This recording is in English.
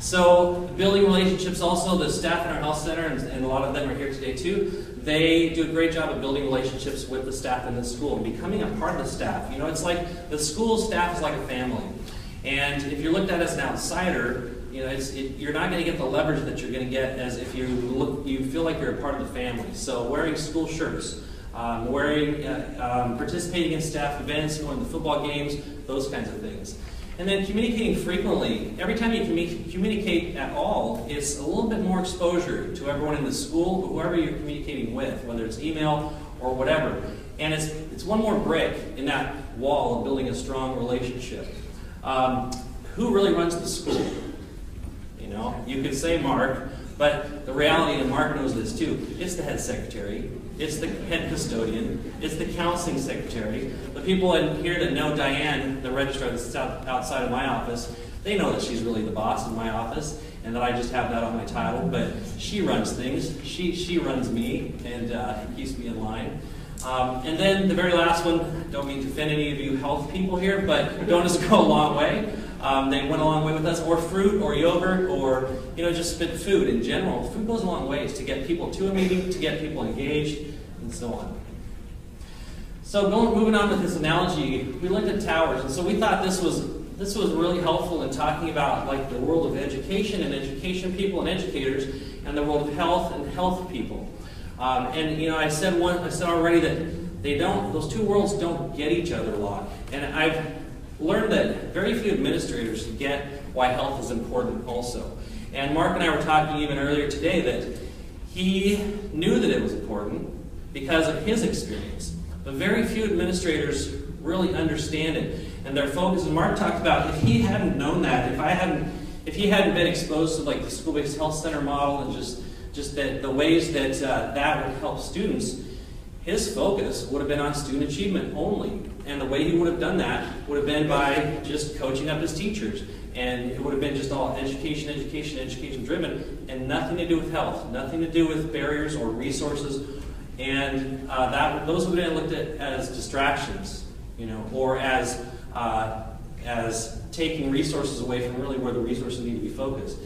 So building relationships also, the staff in our health center, and a lot of them are here today too, they do a great job of building relationships with the staff in the school and becoming a part of the staff. You know, it's like the school staff is like a family. And if you're looked at as an outsider, you know, you're not going to get the leverage that you're going to get as if you feel like you're a part of the family. So wearing school shirts, participating in staff events, going to football games, those kinds of things. And then communicating frequently. Every time you communicate at all, it's a little bit more exposure to everyone in the school, whoever you're communicating with, whether it's email or whatever. And it's one more brick in that wall of building a strong relationship. Who really runs the school? You know, you could say Mark, but the reality, and Mark knows this too, it's the head secretary, it's the head custodian, it's the counseling secretary. The people in here that know Diane, the registrar that's outside of my office, they know that she's really the boss in my office and that I just have that on my title, but she runs things. She runs me and keeps me in line. And then the very last one, don't mean to offend any of you health people here, but donuts go a long way. They went a long way with us, or fruit, or yogurt, or just food in general. Food goes a long ways to get people to a meeting, to get people engaged, and so on. So moving on with this analogy, we looked at towers, and so we thought this was really helpful in talking about like the world of education and education people and educators, and the world of health and health people. I said already that those two worlds don't get each other a lot, and I've learned that very few administrators get why health is important also. And Mark and I were talking even earlier today that he knew that it was important because of his experience. But very few administrators really understand it. And their focus, and Mark talked about, if he hadn't known that, if he hadn't been exposed to like the school-based health center model and just the ways that that would help students, his focus would have been on student achievement only. And the way he would have done that would have been by just coaching up his teachers. And it would have been just all education, education, education driven, and nothing to do with health, nothing to do with barriers or resources. And those would have been looked at as distractions, or as taking resources away from really where the resources need to be focused.